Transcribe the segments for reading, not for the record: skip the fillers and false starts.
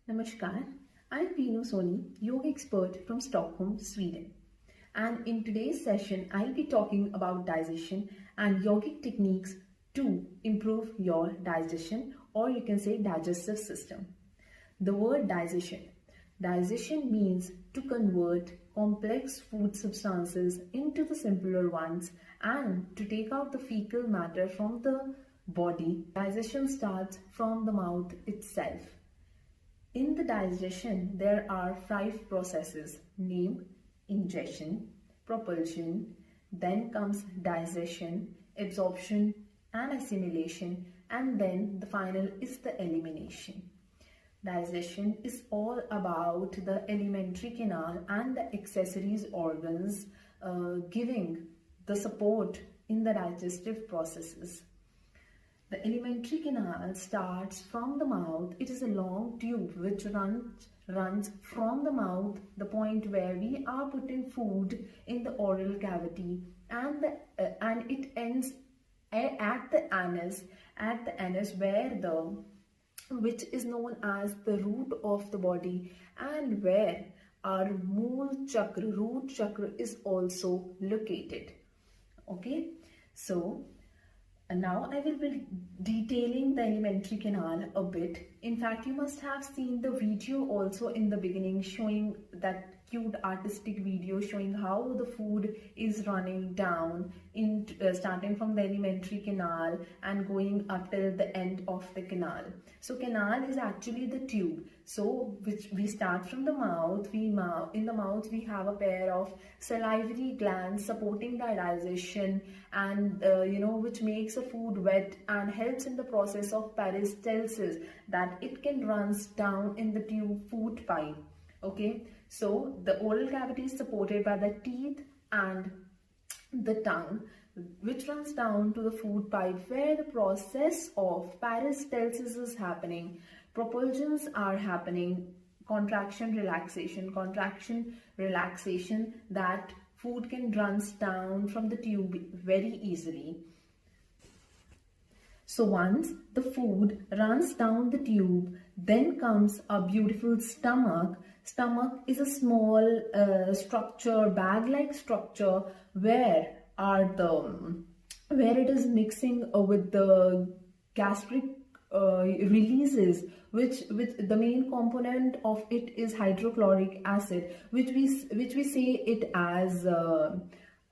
Namaskar, I'm Pino Soni, yoga expert from Stockholm, Sweden. And in today's session, I'll be talking about digestion and yogic techniques to improve your digestion, or you can say digestive system. The word digestion. Digestion means to convert complex food substances into the simpler ones and to take out the fecal matter from the body. Digestion starts from the mouth itself. In the digestion, there are 5 processes named ingestion, propulsion, then comes digestion, absorption and assimilation, and then the final is the elimination. Digestion is all about the alimentary canal and the accessories organs giving the support in the digestive processes. The alimentary canal starts from the mouth. It is a long tube which runs from the mouth, the point where we are putting food in the oral cavity, and it ends at the anus where which is known as the root of the body, and where our root chakra is also located. Okay, so now I will be detailing the alimentary canal a bit. In fact, you must have seen the video also in the beginning, showing that cute artistic video showing how the food is running down in starting from the alimentary canal and going up till the end of the canal. So canal is actually the tube, so which we start from the mouth. In the mouth we have a pair of salivary glands supporting the digestion, and which makes the food wet and helps in the process of peristalsis, that it can runs down in the tube food pipe. Okay, so the oral cavity is supported by the teeth and the tongue, which runs down to the food pipe where the process of peristalsis is happening. Propulsions are happening, contraction relaxation, that food can runs down from the tube very easily. So once the food runs down the tube, then comes a beautiful stomach. Stomach is a small structure, bag-like structure, where it is mixing with the gastric releases, which the main component of it is hydrochloric acid, which we say it as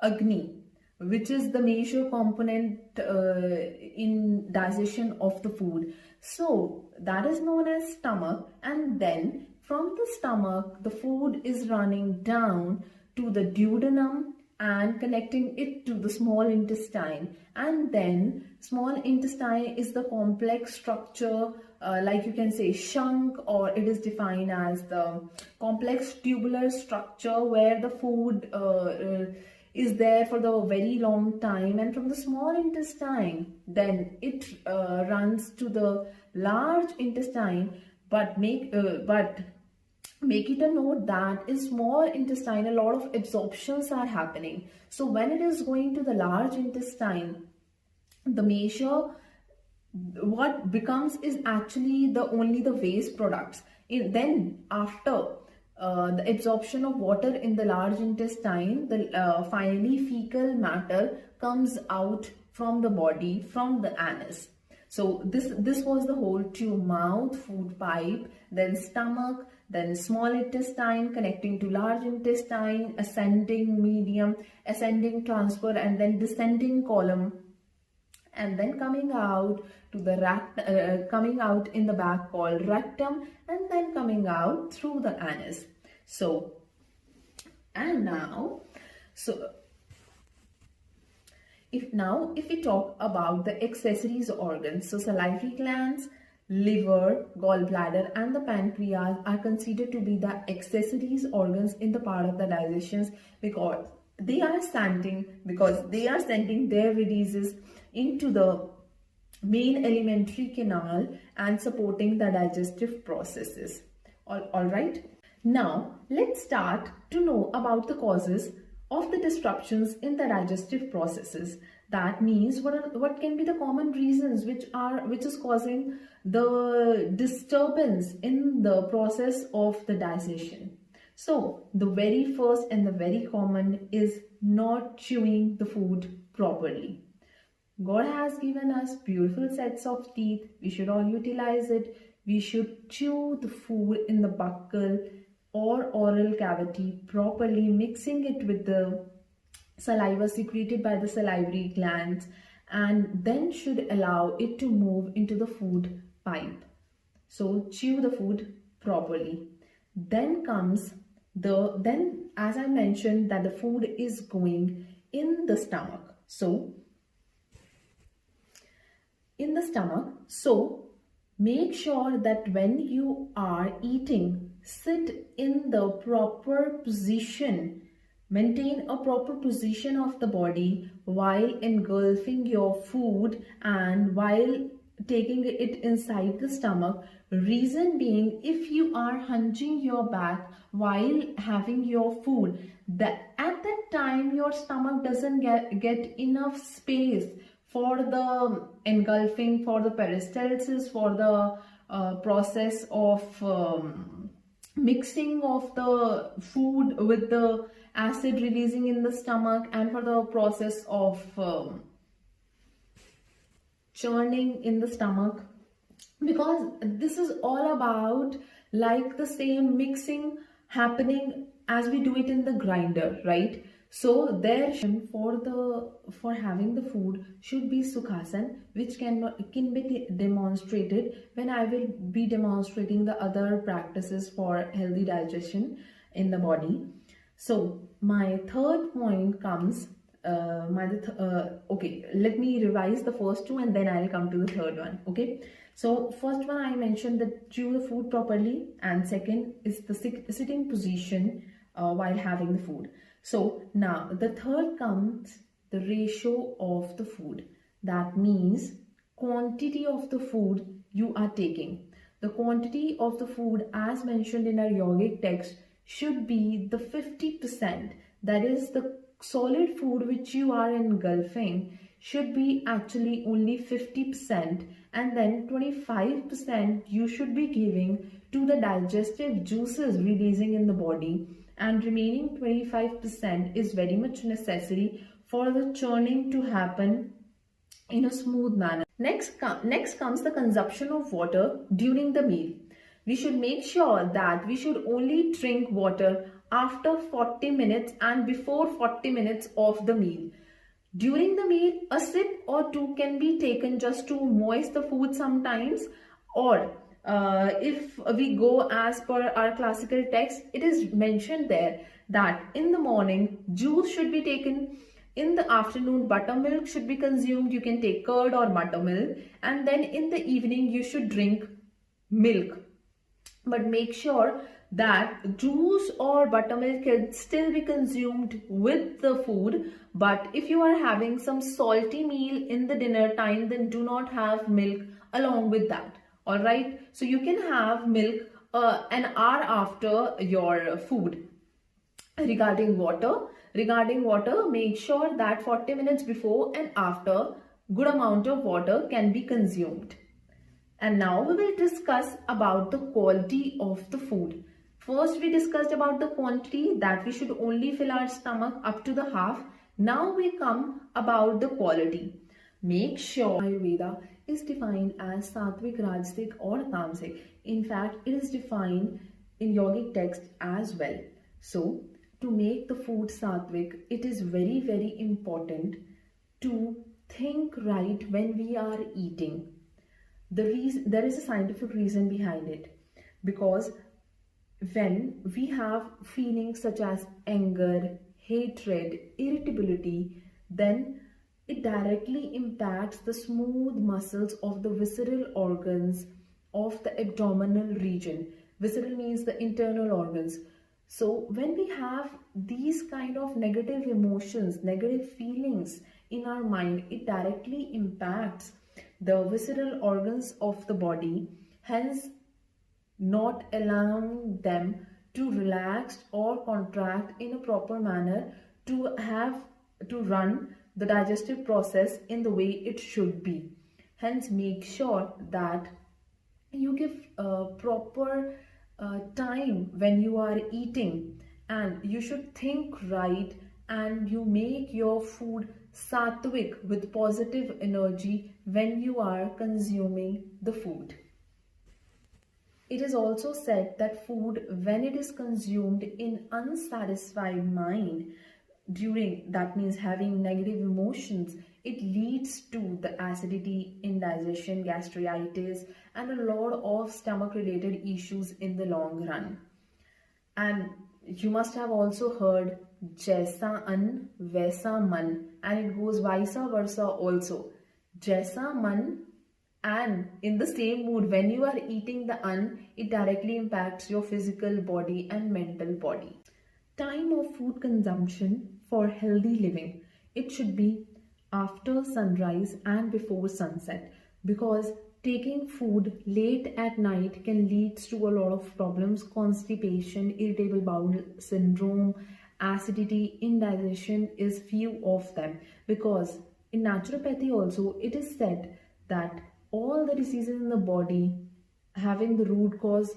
Agni, which is the major component in digestion of the food. So that is known as stomach, and then from the stomach the food is running down to the duodenum and connecting it to the small intestine, and then small intestine is the complex structure, like you can say shank, or it is defined as the complex tubular structure where the food is there for the very long time, and from the small intestine then it runs to the large intestine. But make it a note that in small intestine a lot of absorptions are happening. So when it is going to the large intestine, the measure what becomes is actually only the waste products. Then after the absorption of water in the large intestine, finally fecal matter comes out from the body, from the anus. So this was the whole tube: mouth, food pipe, then stomach, then small intestine connecting to large intestine, ascending medium, ascending transfer, and then descending column, and then coming out to the coming out in the back called rectum, and then coming out through the anus. So if we talk about the accessories organs, so salivary glands, liver, gallbladder and the pancreas are considered to be the accessories organs in the part of the digestions, because they are sending their releases into the main alimentary canal and supporting the digestive processes. All right. Now let's start to know about the causes of the disruptions in the digestive processes. That means what can be the common reasons which is causing the disturbance in the process of the digestion. So the very first and the very common is not chewing the food properly. God has given us beautiful sets of teeth. We should all utilize it. We should chew the food in the buccal or oral cavity properly, mixing it with the saliva secreted by the salivary glands, and then should allow it to move into the food pipe. So chew the food properly. Then comes then as I mentioned that the food is going in the stomach. So in the stomach. So make sure that when you are eating, sit in the proper position. Maintain a proper position of the body while engulfing your food and while taking it inside the stomach. Reason being, if you are hunching your back while having your food, that at that time your stomach doesn't get enough space for the engulfing, for the peristalsis, for the process of mixing of the food with the acid releasing in the stomach, and for the process of churning in the stomach, because this is all about like the same mixing happening as we do it in the grinder, right? So there for having the food should be Sukhasan, which can be demonstrated when I will be demonstrating the other practices for healthy digestion in the body. So my third point comes, okay, let me revise the first two and then I'll come to the third one. Okay, so first one I mentioned that chew the food properly, and second is the sitting position while having the food. So now the third comes the ratio of the food. That means quantity of the food you are taking. The quantity of the food as mentioned in our yogic text should be the 50%. That is, the solid food which you are engulfing should be actually only 50%, and then 25% you should be giving to the digestive juices releasing in the body, and remaining 25% is very much necessary for the churning to happen in a smooth manner. Next comes the consumption of water during the meal. We should make sure that we should only drink water after 40 minutes and before 40 minutes of the meal. During the meal, a sip or two can be taken just to moist the food sometimes, or if we go as per our classical text, it is mentioned there that in the morning juice should be taken, in the afternoon buttermilk should be consumed, you can take curd or buttermilk, and then in the evening you should drink milk. But make sure that juice or buttermilk can still be consumed with the food. But if you are having some salty meal in the dinner time, then do not have milk along with that. All right, so you can have milk an hour after your food. Regarding water, make sure that 40 minutes before and after, good amount of water can be consumed. And now we will discuss about the quality of the food. First we discussed about the quantity, that we should only fill our stomach up to the half. Now we come about the quality. Make sure Ayurveda is defined as Sattvic, Rajasic or Tamasic. In fact, it is defined in yogic text as well. So to make the food Sattvic, it is very, very important to think right when we are eating. There is a scientific reason behind it, because when we have feelings such as anger, hatred, irritability, then it directly impacts the smooth muscles of the visceral organs of the abdominal region. Visceral means the internal organs. So when we have these kind of negative emotions, negative feelings in our mind, it directly impacts the visceral organs of the body, hence not allowing them to relax or contract in a proper manner to run the digestive process in the way it should be. Hence, make sure that you give proper time when you are eating, and you should think right, and you make your food sattvic with positive energy when you are consuming the food. It is also said that food, when it is consumed in unsatisfied mind, during that means having negative emotions, it leads to the acidity, indigestion, gastritis, and a lot of stomach related issues in the long run. And you must have also heard Jaisa an Vaisa man, and it goes vice versa also. Jaisa man, and in the same mood, when you are eating the it directly impacts your physical body and mental body. Time of food consumption for healthy living. It should be after sunrise and before sunset, because taking food late at night can lead to a lot of problems: constipation, irritable bowel syndrome, acidity, indigestion is few of them. Because in naturopathy also it is said that all the diseases in the body having the root cause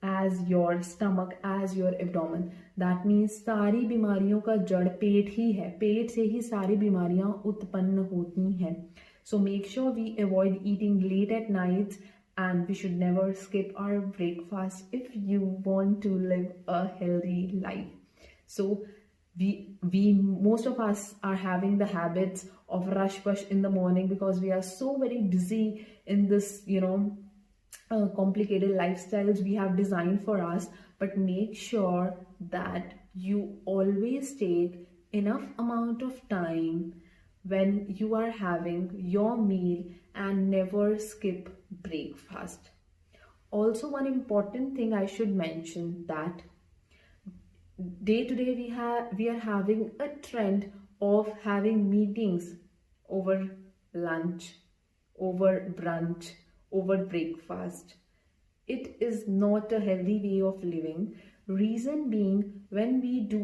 as your stomach, as your abdomen. That means सारी बीमारियों का जड़ पेट ही है, पेट से ही सारी बीमारियां उत्पन्न होती हैं. So make sure we avoid eating late at nights, and we should never skip our breakfast if you want to live a healthy life. So we most of us are having the habits of rush push in the morning, because we are so very busy in this complicated lifestyles we have designed for us. But make sure that you always take enough amount of time when you are having your meal, and never skip breakfast. Also, one important thing I should mention, that day to day we are having a trend of having meetings over lunch, over brunch, over breakfast. It is not a healthy way of living. Reason being, when we do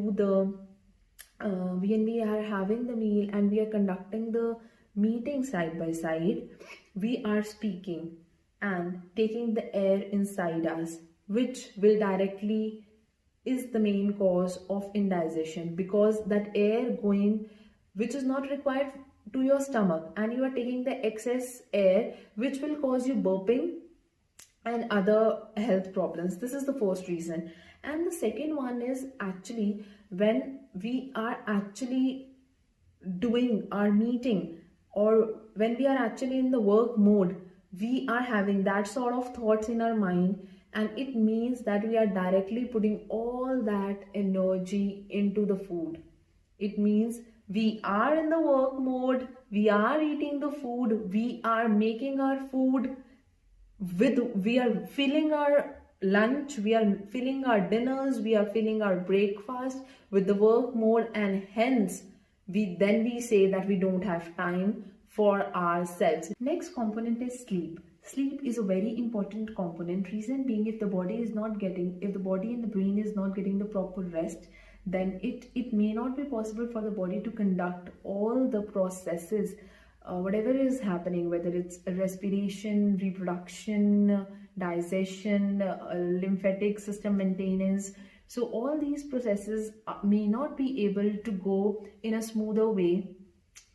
when we are having the meal and we are conducting the meeting side by side, we are speaking and taking the air inside us, which will directly is the main cause of indigestion, because that air going which is not required to your stomach, and you are taking the excess air, which will cause you burping and other health problems. This is the first reason. And the second one is actually when we are actually doing our meeting, or when we are actually in the work mode, we are having that sort of thoughts in our mind, and it means that we are directly putting all that energy into the food. It means we are in the work mode, we are eating the food, we are making our food we are filling our lunch, we are filling our dinners, we are filling our breakfast with the work mode, and hence we say that we don't have time for ourselves. Next component is sleep. Sleep is a very important component. Reason being, if the body and the brain is not getting the proper rest, then it may not be possible for the body to conduct all the processes, whatever is happening, whether it's respiration, reproduction, digestion, lymphatic system maintenance. So all these processes may not be able to go in a smoother way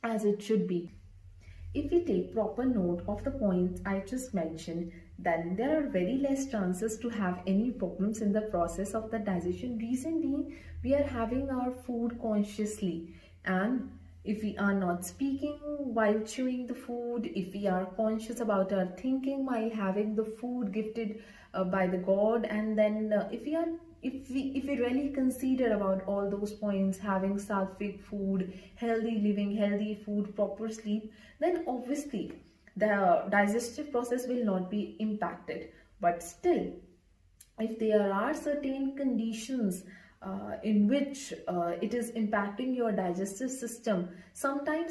as it should be. If we take proper note of the points I just mentioned, then there are very less chances to have any problems in the process of the digestion. Reason being, we are having our food consciously, and if we are not speaking while chewing the food, if we are conscious about our thinking while having the food gifted by the God, and then if we really consider about all those points, having sattvic food, healthy living, healthy food, proper sleep, then obviously the digestive process will not be impacted. But still, if there are certain conditions in which it is impacting your digestive system, sometimes